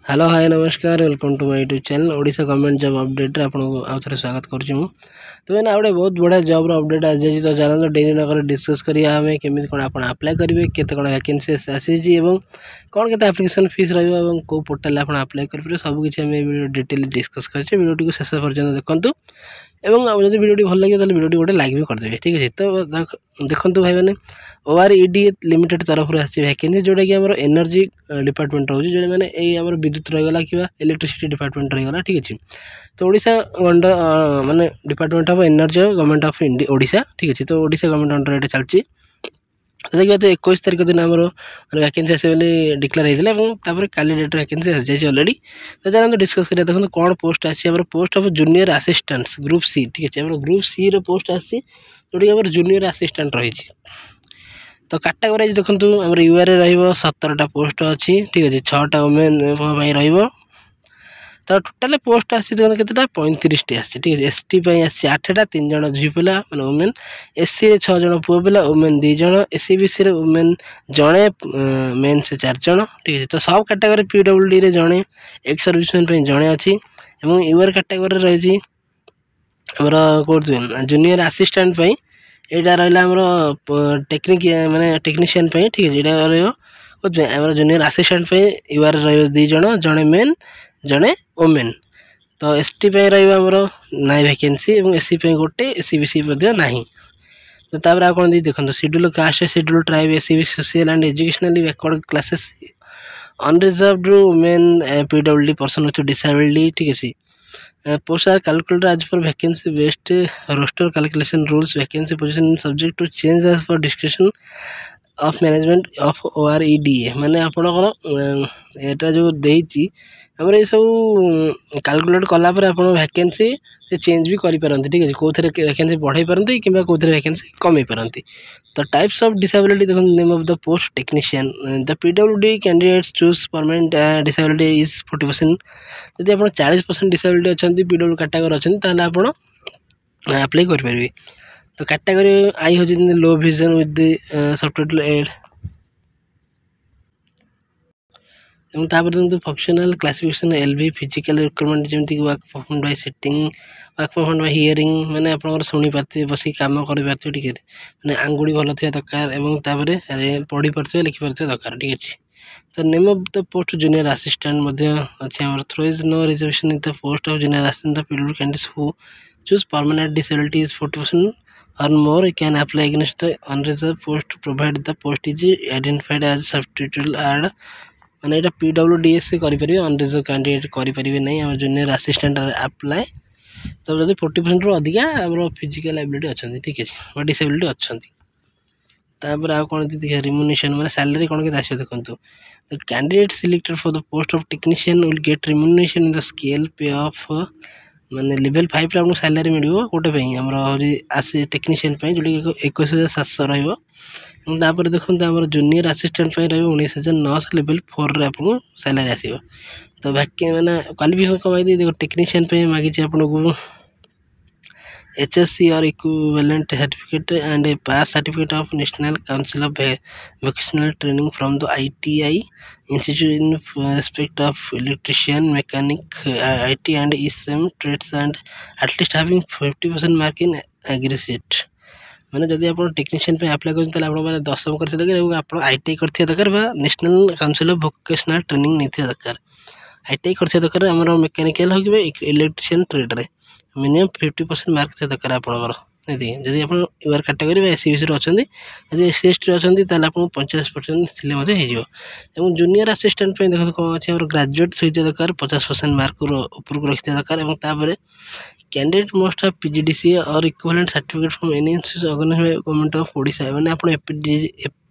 Hello hi नमस्कार welcome to my YouTube channel Odisha government job update आपको आउ थे स्वागत करुँच तो मैंने आउे बहुत बढ़िया जॉब अपडेट आज जाइए तो चलो डेरी नगर डिस्कस करिया हमें केमी कौन आप अप्लाई करेंगे केते कौन वैकेंसी आसी कौन के एप्लिकेशन फीस रही कौ पोर्टाल आप अप्लाई करेंगे सबकि आम डिटेल डिस्कस कर वीडियो को शेष पर्यटन देखूँ एवं जब वीडियो भल लगे तो वीडियो गोटे लाइक भी करदे ठीक है। तो देखो भाई मैंने ORED लिमिटेड तरफ वैकेंसी जोटा कि आम एनर्जी डिपार्टमेंट रोचे जो मैंने आम विद्युत रहीगला कि इलेक्ट्रिसिटी डिपार्टमेंट रहीगला ठीक अच्छे। तो ओडिशा माने department of energy government of Odisha ठीक अच्छे। तो ओडिशा गवर्नमेंट अंडर ये चलती देखिए तो 21 तारीख दिन आम वैकेंसी आसे डिक्लेयर होता है काली डेट वैकेंसी आसी अलरेडी। तो चलो डिस्कस करिए देखो कौन पोस्ट आसी post of junior assistants group C ठीक अच्छे। ग्रुप सी पोस्ट आसी जोटी आम जूनियर असिस्टेंट रही। तो कैटेगोराइज देखो आम यूआर रो 17टा पोस्ट अच्छी ठीक अच्छे 6टा वुमेन रो। तो टोटाल पोस्ट आसी के 35 टी आसी ठीक है। एसटी आसी 8टा 3 जन झी पिला मैंने वुमेन एससी 6 जन पुओ पिला वुमेन 2 जन एससीबीसी वुमेन जड़े मेन से 4 जन ठीक है। तो सब कैटेगरी पीडब्ल्यूडी रे जड़े एक्स सर्विसमैन जड़े अच्छी यूआर कैटेगरी रही कौन जूनियर असिस्टेंट यहाँ रहा टेक्निक माने टेक्नीशियन ठीक है। यहाँ रहा जूनियर असिस्टेंट यूआर रही 2 जन जड़े मेन जड़े वुमेन। तो एसटी रही नाई वैकेंसी और एससी गोटे एससीबीसी ना। तो तापर आ कौन देखो schedule caste schedule tribe SC BC social and educationally backward classes unreserved women PWD person with disability ठीक है। Post are calculated as per vacancy based roster calculation rules vacancy position subject to change as per discussion of management of ORED माने आपणकर एटा जो देइची हमर ये सब calculate कला पर आपण वैकेंसी चेंज भी करि परंती ठीक है। कोथरे वैकेंसी बढ़ाई परंती किबा कोथरे वैकेंसी कमाई परंती। तो टाइप्स ऑफ डिसेबिलिटी देखो name of the post technician the PWD candidates choose permanent disability is 40%। यदि आप 40% डिसेबिलिटी अच्छा पीडब्ल्यू कैटेगरी अच्छा ताहले आपण अप्लाई कर पारे। तो कैटेगरी आई हो लो विजन विथ सबटाइटल एड देखो functional classification LV physical requirement जमीक work perform by sitting work perform by hearing माने आप शुणी पारे बस कम कर पारे ठीक है। मैंने आंगुड़ी भल थी दरकार और पढ़ी पारे लिखि पारे दरकार ठीक अच्छे। तो name of the post junior assistant अच्छे there is no reservation in the post of junior assistant the PW candidates who choose permanent disability is 40% or more can apply against the unreserved post provided the post is identified as substitute add माने एटा PWDS से करि परिबे unreserved candidate करि परिबे नै हम junior assistant apply. तो जदि 40% रो अधिका हमरो फिजिकल एबिलिटी अछंती ठीक है डिसेबिलिटी अछंती। तापर आ कोन देखिए रिम्यूनरेशन माने सैलरी कोन के आछो देखंतु the candidate selected for the post of technician will get remuneration in the scale पे ऑफ माने लेवल 5 रे आपको सैलरी मिलियो गोटे आमर आसे टेक्नीशियन जोटा 21,700 रही। देखते आम जूनियर असिस्टेंट रही 19,900 लेवल 4 रे आपको सैलरी आसो। तो वैके मैंने क्वालिफिकेशन कमाई देखो टेक्नीशियन मागिचे आपको HSC or equivalent certificate and a pass certificate of National Council of Vocational Training from the ITI Institute in respect of electrician, mechanic, IT and ESM trades and at least having 50% mark in aggregate। मैंने जदि आप technician पे apply करते हैं 10वीं करते दरकार आप ITI करते दरकार national council of vocational training नहीं दरकार ITI करते दरकार आम मेकानिकल हो इलेक्ट्रीशियन ट्रेड रे मिनिमम 50% मार्क थे दरकार आपंकर जदि आप यूआर कैटेगरी एससीबीसी अच्छा जब एससी एसटी अच्छा आपको 50% हो। जूनियर असिस्टेंट देखो कौन अच्छे ग्रेजुएट सहित दरकार 50% मार्क ऊपर रखते दरकार। कैंडिडेट मस्ट हैव PGDCA और equivalent certificate from any institute organised by government of Odisha माने आप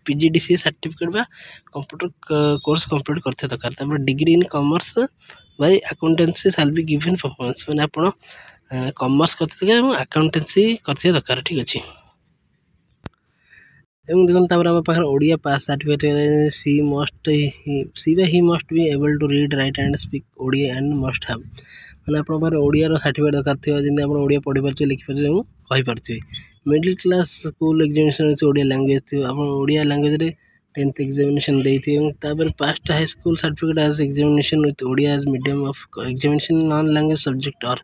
PGDCA सर्टिफिकेट बा कंप्यूटर कोर्स कंप्लीट करते दरकार। Degree in commerce by accountancy shall be given performance माने आप कॉमर्स करते अकाउंटेंसी करते दरकार ठीक अच्छे। देखो आम पाखे Odia pass certificate she must be able to read write and speak Odia and must have मैंने आप ओडिया सर्टिफिकेट दरकार थी जमी आप ओडिया पढ़ी पारे लिखिपारे कहीपे। Middle class school examination Odia language थी आप ओडिया लैंग्वेज 10th एग्जामिनेशन देपर passed high school certificate as examination with Odia as medium of examination non language subject और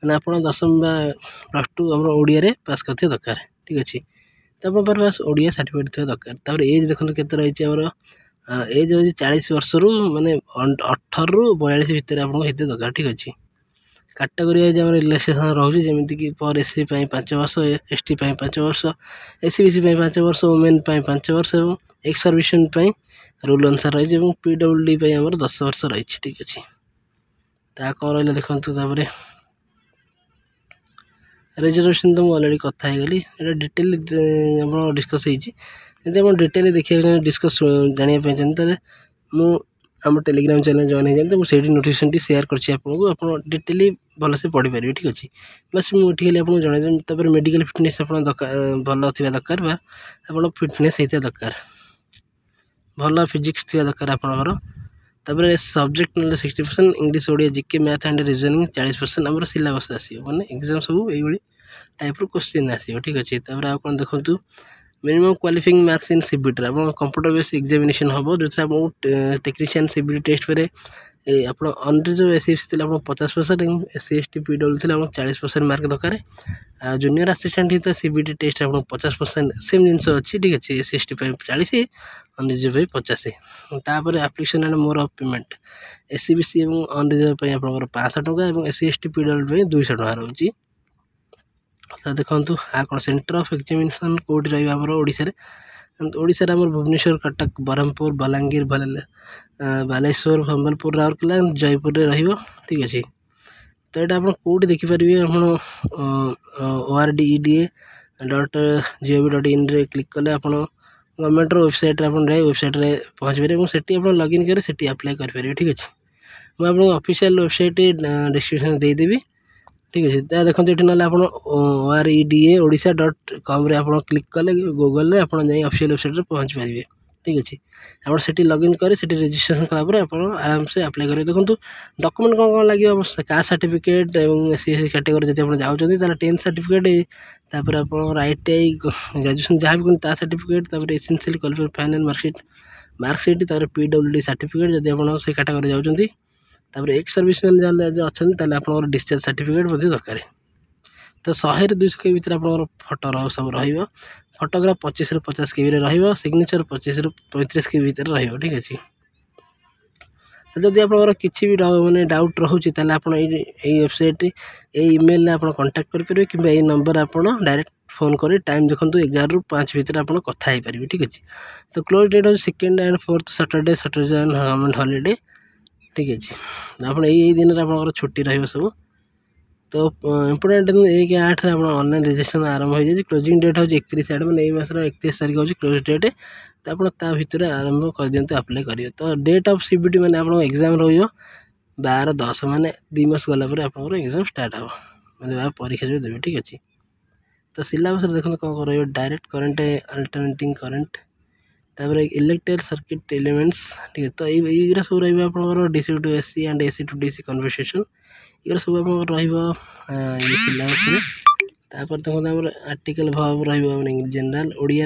मैंने आप 10वीं प्लस टू आम ओडिया पास करते दरकार ठीक अच्छे तो आप पास ओडिया सर्टिफिकेट थोड़ा दरकार एज देखो के रही आमर एज रही 40 वर्ष रु माने 18 रु 42 भितर आपको हेते दरकार ठीक अच्छे कैटेगरी वाइज आम रिलैक्सेसन रोचे जमीक पर एससी 5 वर्ष एसटी 5 वर्ष एससी बीसी 5 वर्ष वुमेन 5 वर्ष और एक्स सर्विसमेंट रूल अनुसार रही है पीडब्ल्यूडी आम 10 वर्ष रही ठीक अच्छे ता कौन रहा देखते रिजर्वेशन तो मुझे अलरेडी कथा गली डिटेल आप डिस्कस होती डिटेल देखिए डिस्कस जानापी चाहिए मुझे आम टेलीग्राम चैनल जॉइन हो जाते मुझे नोटिफिकेशन शेयर कर डिटेली भलसे पढ़ी पारे ठीक अच्छे बस मुझे आपको जन मेडिकल फिटनेस भल थी दरकार आप फिटनेस होता दरकार भल फिजिक्स थी दरकार आपंकर सब्जेक्ट ना 60% English Odia GK math and reasoning 40% आम सिलेबस आसो मैंने एग्जाम सब ये टाइप क्वेश्चन आसो ठीक अच्छे आप देखूँ minimum qualifying marks in CBT आप कंप्यूटर बेस्ड एग्जामिनेशन हम जो आपको टेक्नीशियन सीबीटी टेस्ट पे आप अनरिज एससी एसटी थे 50% एससी एसटी पीडब्ल्यू थे 40% मार्क दरकार जूनियर असिस्टेंट ही सीबीटी टेस्ट आप 50% सेम जिनस अच्छी ठीक अच्छे एससी एसटी 40 अनरिजर्व 50 तापर application and more of payment SC BC और अनरिजर्व आप 500 टंका और एससी एसटी पीडब्ल्यू 200 टंका रोचे तो देखो आ कौन सेंटर ऑफ एग्जामिनेशन कौटी रहा ओडिशा आम भुवनेश्वर कटक ब्रह्मपुर बलांगीर बालेश्वर सम्बलपुर राउरकेला जयपुर रे रहिबो ठीक अच्छे तो यहाँ आप कौटी देखिपारे आप ORDEDA.gov.in रे क्लिक कले आप गवर्नमेंट वेबसाइट वेबसाइट रे पहुँच पारे और सेठी आप लॉगिन करे सेठी अप्लाई करेंगे ठीक अच्छे मुझे आपको ऑफिशियल वेबसाइट डिस्क्रिप्शन देदेवी ठीक अच्छे देखते ये ना आप OREDA.odisha.com आप क्लिक कले गूगल आप ऑफिशियल वेबसाइट पहुँच पारे ठीक अच्छे आप से लॉगिन करें रजिस्ट्रेशन कलापर आप आराम से अप्लाई करेंगे देखो डॉक्यूमेंट कौन कौन लगे कास्ट सर्टिफिकेट और सी कैटेगरी जब आप जाऊँगी 10th सर्टिफिकेट तापर आप ITI ग्रेजुएशन जहाँ भी करें certificate essential qualified final marksheet PWD certificate जब आप से कैटेगरी जाऊँगी एक्स सर्विसमैन अच्छा आप डिस्चार्ज सर्टिफिकेट दरकार तो 100 ରୁ 200 के भीतर आप फोटो सब रहा फोटोग्राफ 25 ରୁ 50 KB रहा सिग्नेचर 25 ରୁ 35 KB भीतर रहा ठीक अच्छे जदि आप किसी भी माने डाउट रोचे आप वेबसाइट ईमेल आप कांटेक्ट करेंगे कि नंबर आप डायरेक्ट फोन कर टाइम देखो 11 ରୁ 5 भीतर आप कथा पारे ठीक अच्छे तो क्लोज डेट हो 2nd and 4th Saturday and government holiday ठीक अच्छे आप दिन आप छुट्टी रही सब तो इम्पोर्टेंट 1/8 ऑनलाइन रजिस्ट्रेशन आरंभ हो जाए क्लोजिंग डेट हो 31/8 मैंने मसर 31 तारीख हो क्लोज डेट तो आप भितर आरंभ कर दिखाते अप्लाई करेंगे तो डेट ऑफ सीबीटी मैंने आप एग्जाम रही 12/10 मैंने 2 मास गलापर आप एग्जाम स्टार्ट हो मैंने आप परीक्षा जो देवे ठीक अच्छे तो सिलेबस देखो कौन रही डायरेक्ट करंट अल्टरनेटिंग करंट तापर इलेक्ट्रिकल सर्किट एलिमेंट्स ठीक है तो ये सब रहा आप DC to SC and AC to DC conversation ये सब आप सिलेबस तापर देखो आर्टिकल भाव रही जनरल ओडिया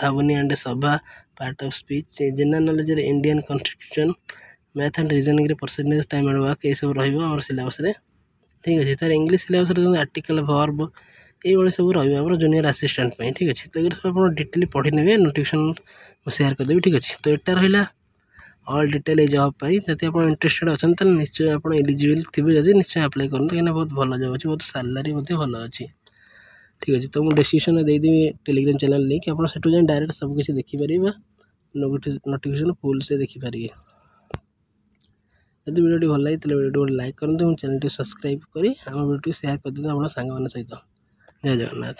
धावनी एंड सभा part of speech general knowledge Indian constitution math and reasoning percentage time and work ये सब रहा सिलेबस ठीक अच्छे तार इंग्लिश सिलेबस आर्टिकल वर्ब ये सब रहा जूनियर असिस्टेंट ठीक अच्छे तो ये सब आप डिटेल पढ़ी ने नोटिफिकेशन शेयर करदेवी ठीक अच्छे तो यहाँ रहा ऑल डिटेल जॉब जब आप इंटरेस्टेड अच्छा तो निश्चय आप एलिजिबल थे जब निश्चय अप्लाई करूँ कहीं बहुत भल जॉब अच्छे बहुत सालारी भल अच्छे ठीक अच्छे तो मुझे डिस्क्रिप्शन में देदेवी टेलीग्राम चैनल लिंक आप जाए डायरेक्ट सबकि देखिपारे नोटिफिकेशन फुल से देखिपारे जब वीडियो भल लगे तो वीडियो लाइक करूँ चैनल सब्सक्राइब कर वीडियो शेयर कर दिखाते आप सांग सहित जय जगन्नाथ।